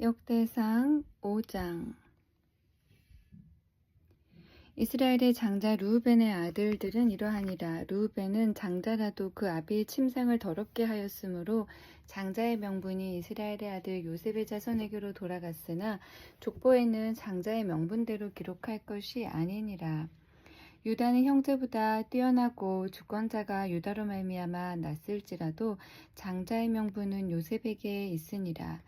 역대상 5장. 이스라엘의 장자 르우벤의 아들들은 이러하니라. 르우벤은 장자라도 그 아비의 침상을 더럽게 하였으므로 장자의 명분이 이스라엘의 아들 요셉의 자손에게로 돌아갔으나 족보에는 장자의 명분대로 기록할 것이 아니니라. 유다는 형제보다 뛰어나고 주권자가 유다로 말미암아 났을지라도 장자의 명분은 요셉에게 있으니라.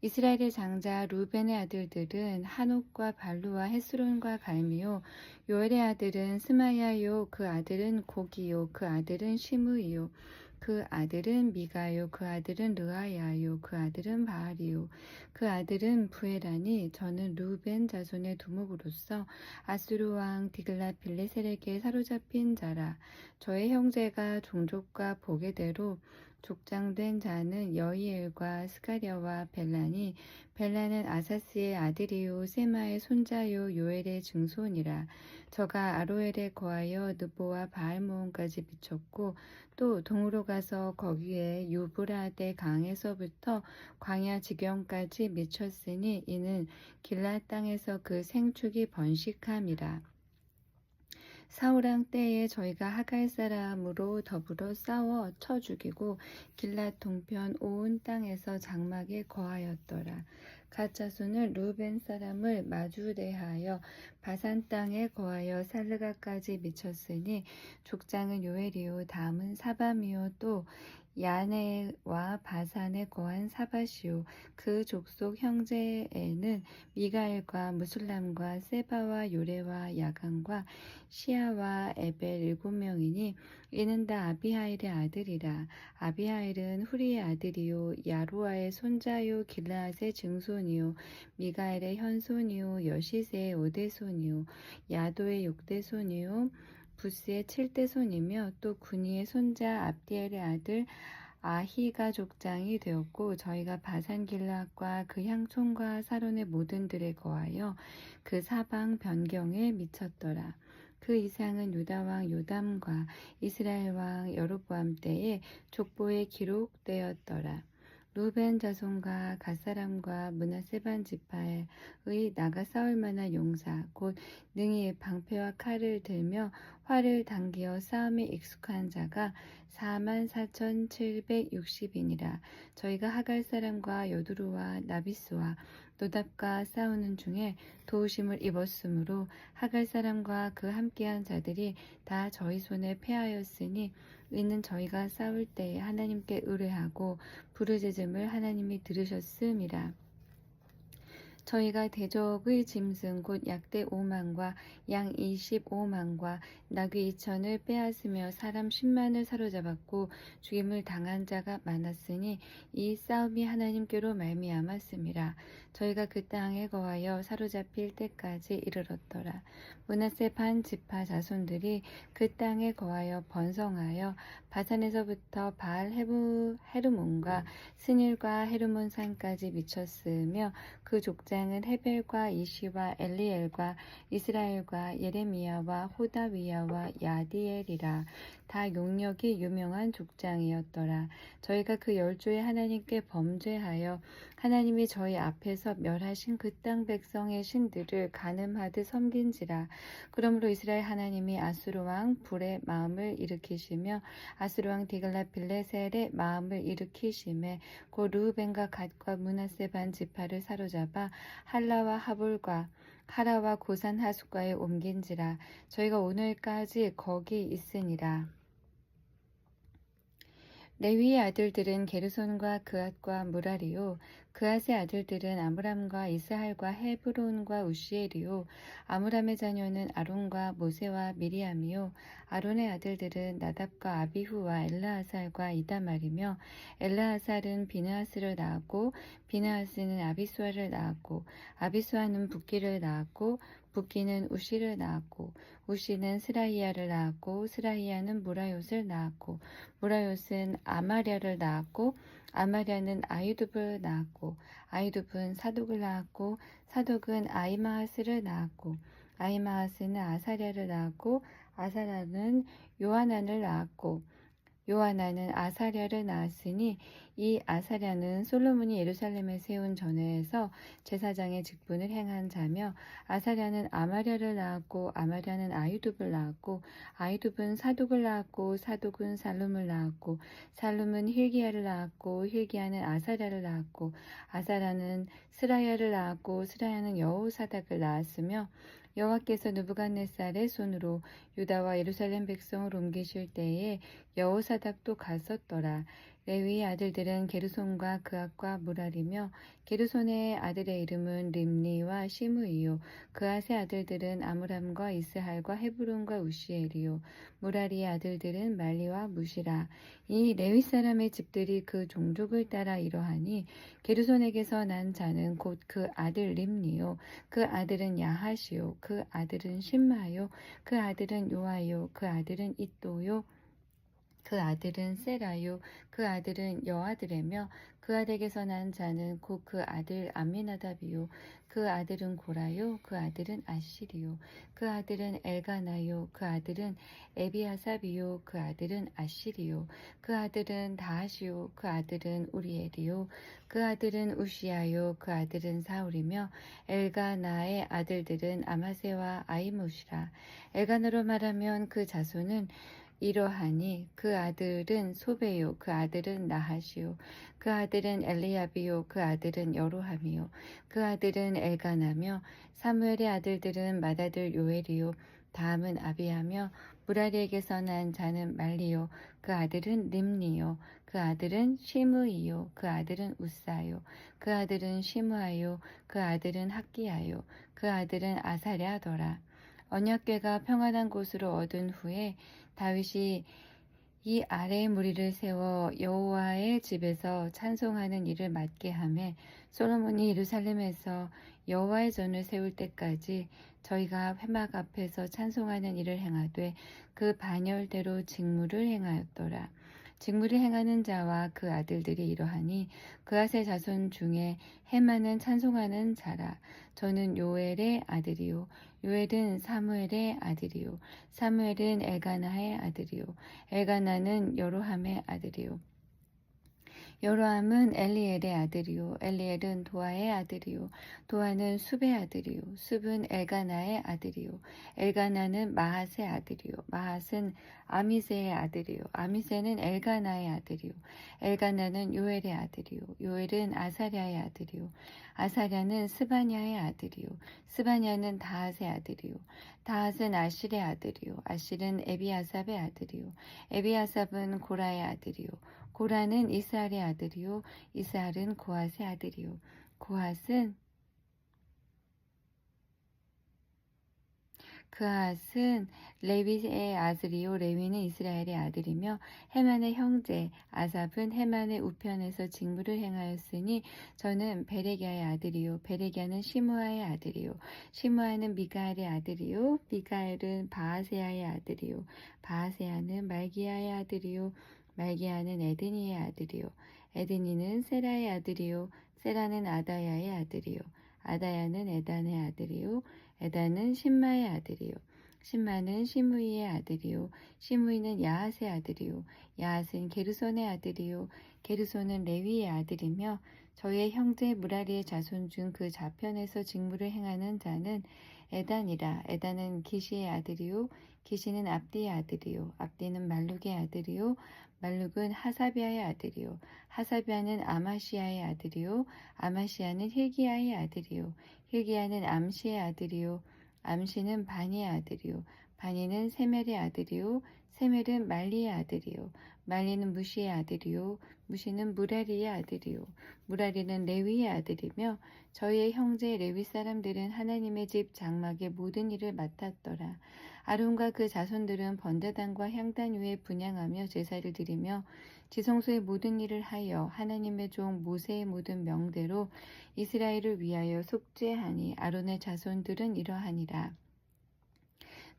이스라엘의 장자 루벤의 아들들은 한옥과 발루와 헤스론과 갈미요. 요엘의 아들은 스마야요. 그 아들은 고기요. 그 아들은 시므이요. 그 아들은 미가요. 그 아들은 르아야요. 그 아들은 바알이요. 그 아들은 부에라니. 저는 루벤 자손의 두목으로서 아수르 왕 디글랏 빌레셀에게 사로잡힌 자라. 저의 형제가 종족과 보게대로 족장된 자는 여이엘과 스가랴와 벨라니. 벨라는 아사스의 아들이요 세마의 손자요 요엘의 증손이라. 저가 아로엘에 거하여 느보와 바알모온까지 미쳤고 또 동으로 가서 거기에 유브라데 강에서부터 광야 지경까지 미쳤으니 이는 길랏 땅에서 그 생축이 번식함이라. 사울왕 때에 저희가 하갈 사람으로 더불어 싸워 쳐 죽이고 길랏 동편 온 땅에서 장막에 거하였더라. 갓 자손은 루벤 사람을 마주대하여 바산 땅에 거하여 살르가까지 미쳤으니 족장은 요엘이요 다음은 사밤이요 또 야네와 바산에 거한 사바시요. 그 족속 형제에는 미가엘과 무술람과 세바와 요레와 야간과 시아와 에벨 7명이니 이는 다 아비하일의 아들이라. 아비하일은 후리의 아들이요 야로아의 손자요 길라앗의 증손이요 미가엘의 현손이요 여시세의 5대손이요 야도의 6대손이요 부스의 7대손이며 또 군이의 손자 압디엘의 아들 아히가 족장이 되었고 저희가 바산 길라앗과 그 향촌과 사론의 모든 들에 거하여 그 사방 변경에 미쳤더라. 그 이상은 유다왕 요담과 이스라엘 왕 여로보암 때에 족보에 기록되었더라. 루벤 자손과 갓사람과 므낫세 반 지파의 나가 싸울 만한 용사 곧 능히 방패와 칼을 들며 활을 당기어 싸움에 익숙한 자가 44,760이니라. 저희가 하갈 사람과 여두루와 나비스와 노답과 싸우는 중에 도우심을 입었으므로 하갈 사람과 그 함께한 자들이 다 저희 손에 패하였으니 이는 저희가 싸울 때에 하나님께 의뢰하고 부르짖음을 하나님이 들으셨음이라. 저희가 대적의 짐승 곧 약대 5만과 양 25만과 나귀 2천을 빼앗으며 사람 10만을 사로잡았고 죽임을 당한 자가 많았으니 이 싸움이 하나님께로 말미암았음이라. 저희가 그 땅에 거하여 사로잡힐 때까지 이르렀더라. 므낫세 반 지파 자손들이 그 땅에 거하여 번성하여 바산에서부터 바알 헤르몬과 스닐과 헤르몬 산까지 미쳤으며 그 족장은 헤벨과 이시와 엘리엘과 이스라엘과 예레미야와 호다위야와 야디엘이라. 다 용력이 유명한 족장이었더라. 저희가 그 열조의 하나님께 범죄하여 하나님이 저희 앞에서 멸하신 그 땅 백성의 신들을 간음하듯 섬긴지라. 그러므로 이스라엘 하나님이 아수르 왕 불의 마음을 일으키시며 아수르 왕 디글랏 빌레셀의 마음을 일으키심에 곧 르우벤과 갓과 므낫세 반 지파를 사로잡아 할라와 하볼과 하라와 고산 하숫가에 옮긴지라. 저희가 오늘까지 거기 있으니라. 레위의 아들들은 게르손과 그앗과 무라리요. 그앗의 아들들은 아므람과 이스할과 헤브론과 우시엘이요. 아므람의 자녀는 아론과 모세와 미리암이요. 아론의 아들들은 나답과 아비후와 엘라아살과 이다말이며 엘라아살은 비느하스를 낳았고 비느하스는 아비수아를 낳았고 아비수아는 붓기를 낳았고 붓기는 우시를 낳았고 우시는 스라이야를 낳았고 스라이야는 무라요스를 낳았고 무라요스는 아마랴를 낳았고 아마랴는 아이두브를 낳았고 아이두브는 사독을 낳았고 사독은 아이마하스를 낳았고 아이마하스는 아사랴를 낳았고 아사랴는 요하난을 낳았고 요하나는 아사랴를 낳았으니 이 아사랴는 솔로몬이 예루살렘에 세운 전에서 제사장의 직분을 행한 자며 아사랴는 아마랴를 낳았고 아마랴는 아히둡을 낳았고 아히둡은 사독을 낳았고 사독은 살룸을 낳았고 살룸은 힐기야를 낳았고 힐기야는 아사랴를 낳았고 아사랴는 스라야를 낳았고 스라야는 여호사닥을 낳았으며 여호와께서 느부갓네살의 손으로 유다와 예루살렘 백성을 옮기실 때에 여호사닥도 갔었더라. 레위의 아들들은 게르손과 그앗과 무랄이며 게르손의 아들의 이름은 림니와 시므이요 그앗의 아들들은 아므람과 이스할과 헤브론과 우시엘이요 무랄이의 아들들은 말리와 무시라. 이 레위 사람의 집들이 그 종족을 따라 이러하니 게르손에게서 난 자는 곧 그 아들 림니요 그 아들은 야하시요 그 아들은 심마요 그 아들은 요아요 그 아들은 이또요 그 아들은 세라요 그 아들은 여아들이며 그 아들에게서 난 자는 곧 그 아들 아미나답이요 그 아들은 고라요 그 아들은 아시리요 그 아들은 엘가나요 그 아들은 에비아삽이요 그 아들은 아시리요 그 아들은 다하시요 그 아들은 우리엘이요 그 아들은 우시야요 그 아들은 사울이며 엘가나의 아들들은 아마세와 아이못이라. 엘가나로 말하면 그 자손은 이러하니 그 아들은 소베요 그 아들은 나하시요 그 아들은 엘리야비요 그 아들은 여로함이요 그 아들은 엘가나며 사무엘의 아들들은 맏아들 요엘이요 다음은 아비하며 무라리에게서 난 자는 말리요 그 아들은 림니요 그 아들은 시므이요 그 아들은 우사요 그 아들은 시므아요 그 아들은 학기야요 그 아들은 아사랴더라. 언약궤가 평안한 곳으로 얻은 후에 다윗이 이 아래의 무리를 세워 여호와의 집에서 찬송하는 일을 맡게 하매 솔로몬이 예루살렘에서 여호와의 전을 세울 때까지 저희가 회막 앞에서 찬송하는 일을 행하되 그 반열대로 직무를 행하였더라. 직무를 행하는 자와 그 아들들이 이러하니 그앗의 자손 중에 해마는 찬송하는 자라. 저는 요엘의 아들이요 요엘은 사무엘의 아들이요 사무엘은 엘가나의 아들이요 엘가나는 여로함의 아들이요 여로함은 엘리엘의 아들이요 엘리엘은 도아의 아들이요 도아는 숲의 아들이요 숲은 엘가나의 아들이요 엘가나는 마핫의 아들이요 마핫은 아미세의 아들이요 아미세는 엘가나의 아들이요 엘가나는 요엘의 아들이요 요엘은 아사랴의 아들이요 아사랴는 스바냐의 아들이요 스바냐는 다핫의 아들이요 다핫은 아실의 아들이요 아실은 에비아삽의 아들이요 에비아삽은 고라의 아들이요 고라는 이스할의 아들이요 이스할은 고핫의 아들이요 그앗은 레위의 아들이요 레위는 이스라엘의 아들이며 헤만의 형제 아삽은 헤만의 우편에서 직무를 행하였으니 저는 베레기야의 아들이요 베레기야는 시므아의 아들이요 시므아는 미가엘의 아들이요 미가엘은 바하세야의 아들이요 바하세야는 말기야의 아들이요 말기야는 에드니의 아들이요 에드니는 세라의 아들이요 세라는 아다야의 아들이요 아다야는 에단의 아들이요 에단은 신마의 아들이요 신마는 시므이의 아들이요 시므이는 야핫의 아들이요 야핫은 게르손의 아들이요 게르손은 레위의 아들이며 저의 형제 무라리의 자손 중 그 좌편에서 직무를 행하는 자는 에단이라. 에단은 기시의 아들이요 기시는 압디의 아들이요 압디는 말룩의 아들이요 말룩은 하사비아의 아들이요 하사비아는 아마시아의 아들이요 아마시아는 힐기야의 아들이요 힐기야는 암시의 아들이요 암시는 바니의 아들이요 바니는 세멜의 아들이요 세멜은 말리의 아들이요 말리는 무시의 아들이요 무시는 무라리의 아들이요 무라리는 레위의 아들이며 저희의 형제 레위 사람들은 하나님의 집 장막의 모든 일을 맡았더라. 아론과 그 자손들은 번제단과 향단 위에 분향하며 제사를 드리며 지성소의 모든 일을 하여 하나님의 종 모세의 모든 명대로 이스라엘을 위하여 속죄하니 아론의 자손들은 이러하니라.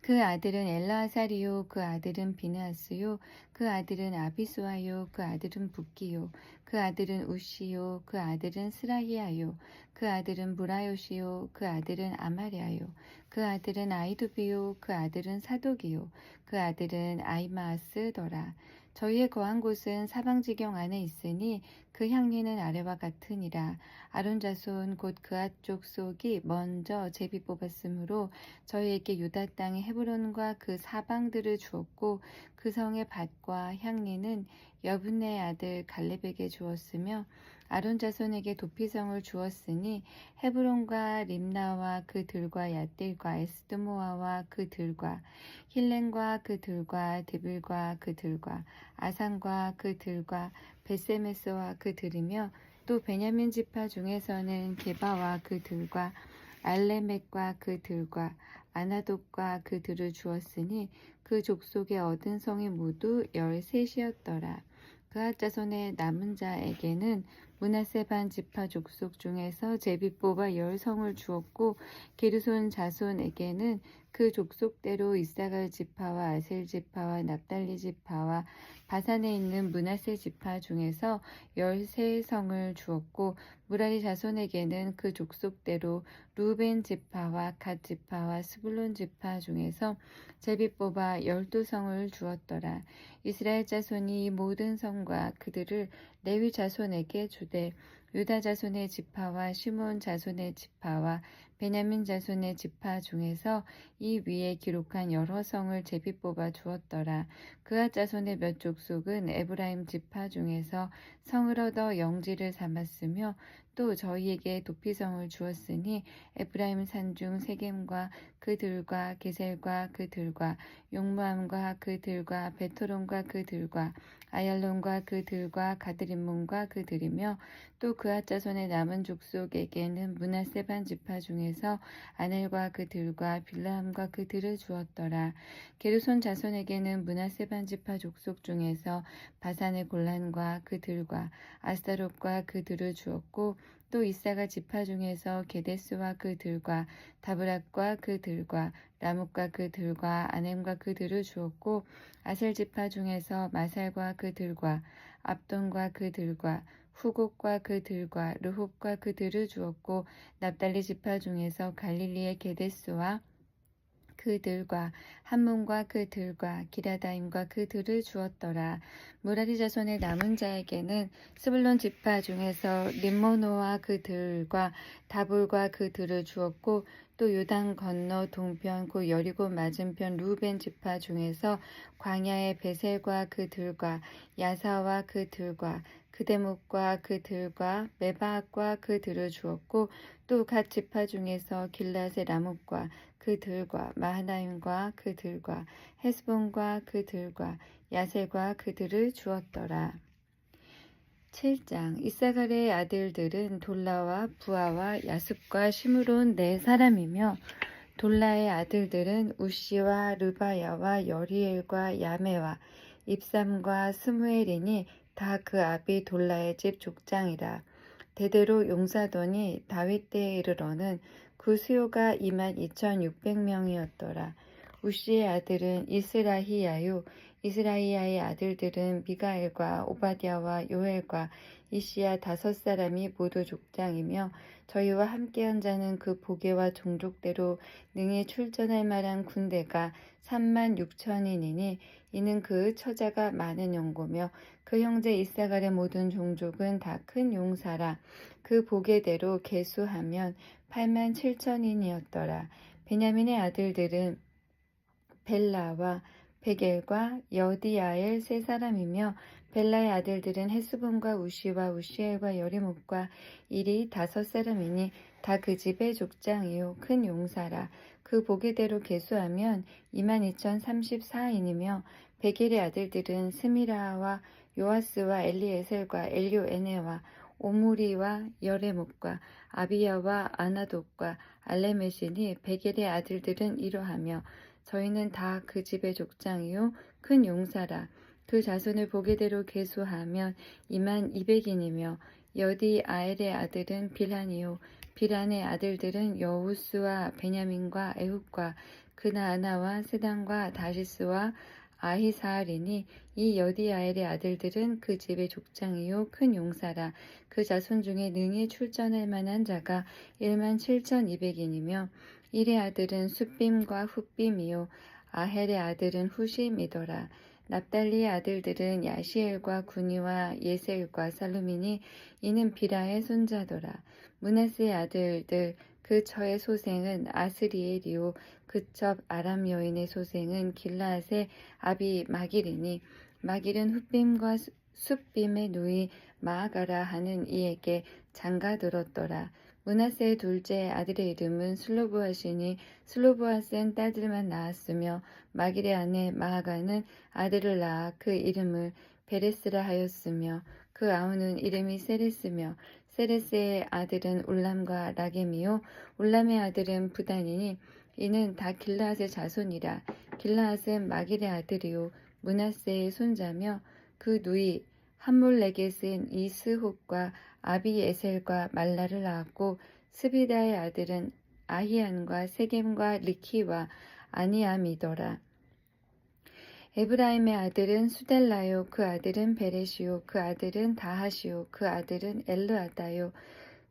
그 아들은 엘라아살이요 그 아들은 비느하스요 그 아들은 아비수아요 그 아들은 붓기요 그 아들은 우시요 그 아들은 스라히아요 그 아들은 무라요시요 그 아들은 아마랴요 그 아들은 아이두비요 그 아들은 사독이요 그 아들은 아이마아스더라. 저희의 거한 곳은 사방지경 안에 있으니 그 향리는 아래와 같으니라. 아론 자손 곧 그앗 족속이 먼저 제비 뽑았으므로 저희에게 유다 땅의 헤브론과 그 사방들을 주었고 그 성의 밭과 향리는 여분네 아들 갈렙에게 주었으며 아론 자손에게 도피성을 주었으니 헤브론과 림나와 그 들과 얏딜과 에스드모아와 그 들과 힐렌과 그 들과 데빌과 그 들과 아산과 그 들과 베세메스와 그 들이며 또 베냐민 지파 중에서는 게바와 그 들과 알레멕과 그 들과 아나돗과 그 들을 주었으니 그 족속에 얻은 성이 모두 13이었더라. 그앗 자손의 남은 자에게는 므낫세 반 지파 족속 중에서 제비 뽑아 10성을 주었고 게르손 자손에게는 그 족속대로 이사갈 지파와 아셀 지파와 납달리 지파와 바산에 있는 므낫세 지파 중에서 13성을 주었고 무라리 자손에게는 그 족속대로 루벤 지파와 갓 지파와 스불론 지파 중에서 제비 뽑아 12성을 주었더라. 이스라엘 자손이 이 모든 성과 그들을 레위 자손에게 주되 유다 자손의 지파와 시몬 자손의 지파와 베냐민 자손의 지파 중에서 이 위에 기록한 여러 성을 제비 뽑아 주었더라. 그앗 자손의 몇 족속은 에브라임 지파 중에서 성을 얻어 영지를 삼았으며 또 저희에게 도피성을 주었으니 에브라임 산중 세겜과 그 들과 게셀과 그 들과 용무암과 그 들과 베토론과 그 들과 아얄론과 그 들과 가드림몬과 그 들이며 또 그앗 자손의 남은 족속에게는 므낫세 반 지파 중에서 아넬과 그 들과 빌라함과 그 들을 주었더라. 게르손 자손에게는 므낫세 반 지파 족속 중에서 바산의 골란과 그 들과 아스타롯과 그 들을 주었고 또 이사가 지파 중에서 게데스와 그 들과 다브락과 그 들과 라묵과 그 들과 아넴과 그 들을 주었고 아셀 지파 중에서 마살과 그 들과 압돈과 그 들과 후곡과 그 들과 르홉과 그 들을 주었고 납달리 지파 중에서 갈릴리의 게데스와 그 들과 함몬과 그 들과 기라다임과 그 들을 주었더라. 무라리 자손의 남은 자에게는 스불론 지파 중에서 림모노와 그 들과 다볼과 그 들을 주었고 또 요단 건너 동편 곧 여리고 맞은편 루벤 지파 중에서 광야의 베셀과 그 들과 야사와 그 들과 그대목과 그 들과 메바악과 그 들을 주었고 또 갓 지파 중에서 길라세 라목과 그 들과 마하나임과 그 들과 헤스본과 그 들과 야셀과 그 들을 주었더라. 7장 이사갈의 아들들은 돌라와 부하와 야습과 시므론 네 사람이며 돌라의 아들들은 우시와 르바야와 여리엘과 야메와 입삼과 스무엘이니 다 그 아비 돌라의 집 족장이라. 대대로 용사돈이 다윗 때에 이르러는 그 수요가 22,600명이었더라. 우시의 아들은 이스라히야요 이스라히야의 아들들은 미가엘과 오바댜와 요엘과 이시야 5사람이 모두 족장이며 저희와 함께한 자는 그 보계와 종족대로 능히 출전할 만한 군대가 36,000인이니 이는 그 처자가 많은 용고며 그 형제 이사갈의 모든 종족은 다 큰 용사라. 그 보계대로 계수하면 87,000인이었더라. 베냐민의 아들들은 벨라와 베겔과 여디아엘 세 사람이며 벨라의 아들들은 헤스본과 우시와 우시엘과 여리목과 일이 5사람이니 다 그 집의 족장이요 큰 용사라. 그 보계대로 계수하면 22,034인이며 베겔의 아들들은 스미라와 요아스와 엘리에셀과 엘요에네와 오므리와 여레목과 아비야와 아나돗과 알레메시니 베겔의 아들들은 이러하며 저희는 다 그 집의 족장이요 큰 용사라. 그 자손을 보게대로 계수하면 22,200인이며 여디 아엘의 아들은 빌한이요 빌한의 아들들은 여우스와 베냐민과 에훗과 그나아나와 스단과 다시스와 아히사알이니 이 여디 아엘의 아들들은 그 집의 족장이요 큰 용사라. 그 자손 중에 능히 출전할 만한 자가 17,200인이며 일의 아들은 숫빔과 훗빔이요 아헬의 아들은 후심이더라. 납달리의 아들들은 야시엘과 구니와 예셀과 살루미니 이는 비라의 손자더라. 므낫세의 아들들 그 처의 소생은 아스리엘이요 그 첩 아람 여인의 소생은 길라앗의 아비 마길이니 마길은 훗빔과 숫빔의 누이 마아가라 하는 이에게 장가들었더라. 므낫세의 둘째 아들의 이름은 슬로브핫이니 슬로브핫은 딸들만 낳았으며 마길의 아내 마아가는 아들을 낳아 그 이름을 베레스라 하였으며 그 아우는 이름이 세레스며 세레스의 아들은 울람과 라겜이요 울람의 아들은 부단이니 이는 다 길라앗의 자손이라. 길라앗은 마길의 아들이요 므낫세의 손자며 그 누이 함몰레겟은 이스홉과 아비에셀과 말라를 낳았고 스비다의 아들은 아히안과 세겜과 리키와 아니암이더라. 에브라임의 아들은 수델라요 그 아들은 베레시요 그 아들은 다하시요 그 아들은 엘르아다요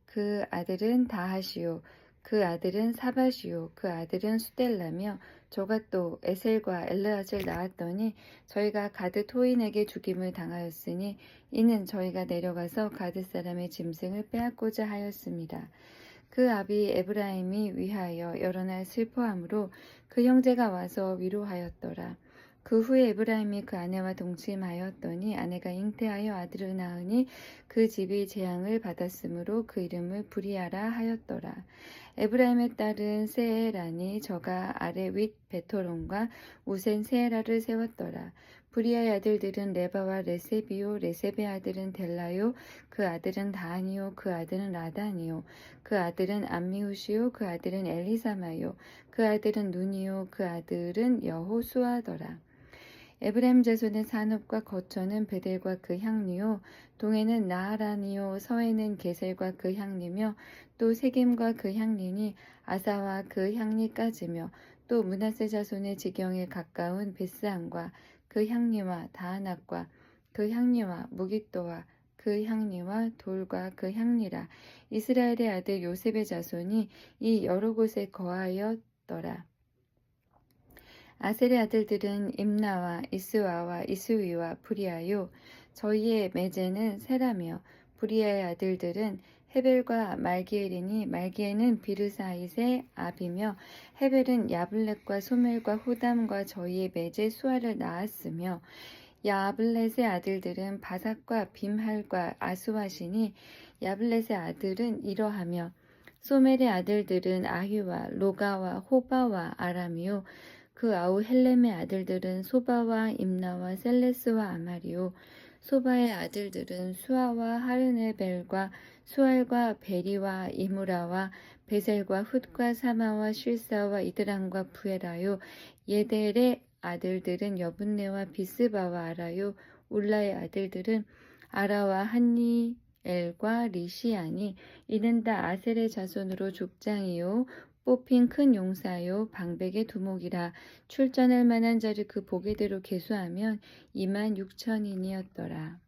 그 아들은 다하시요 그 아들은 사바시요 그 아들은 수델라며 저가 또 에셀과 엘르앗을 낳았더니 저희가 가드 토인에게 죽임을 당하였으니 이는 저희가 내려가서 가드 사람의 짐승을 빼앗고자 하였습니다. 그 아비 에브라임이 위하여 여러 날 슬퍼함으로 그 형제가 와서 위로하였더라. 그 후에 에브라임이 그 아내와 동침하였더니 아내가 잉태하여 아들을 낳으니 그 집이 재앙을 받았으므로 그 이름을 부리아라 하였더라. 에브라임의 딸은 세에라니 저가 아래 윗 베토론과 우센 세에라를 세웠더라. 부리아의 아들들은 레바와 레세비요 레셉의 아들은 델라요 그 아들은 다하니요 그 아들은 라다니요 그 아들은 암미우시요 그 아들은 엘리사마요 그 아들은 눈이요 그 아들은 여호수아더라. 에브라임 자손의 산업과 거처는 베델과 그 향리요 동에는 나하란이요 서에는 게셀과 그 향리며 또 세겜과 그 향리니 아사와 그 향리까지며 또 므낫세 자손의 지경에 가까운 베스안과 그 향리와 다하낙과 그 향리와 무깃도와 그 향리와 돌과 그 향리라. 이스라엘의 아들 요셉의 자손이 이 여러 곳에 거하였더라. 아셀의 아들들은 임나와 이스와와 이스위와 부리아요. 저희의 매제는 세라며 부리아의 아들들은 헤벨과 말기엘이니 말기엘은 비르사잇의 아비며 헤벨은 야블렛과 소멜과 호담과 저희의 매제 수아를 낳았으며 야블렛의 아들들은 바삭과 빔할과 아수와시니 야블렛의 아들은 이러하며 소멜의 아들들은 아휘와 로가와 호바와 아람이요 그 아우 헬렘의 아들들은 소바와 임나와 셀레스와 아마리오 소바의 아들들은 수아와 하르네벨과 수알과 베리와 이무라와 베셀과 훗과 사마와 쉴사와 이드람과 부에라요 예델의 아들들은 여분네와 비스바와 아라요 울라의 아들들은 아라와 한니엘과 리시아니 이는 다 아셀의 자손으로 족장이요 뽑힌 큰 용사요 방백의 두목이라. 출전할 만한 자를 그 보게대로 계수하면 26,000인이었더라.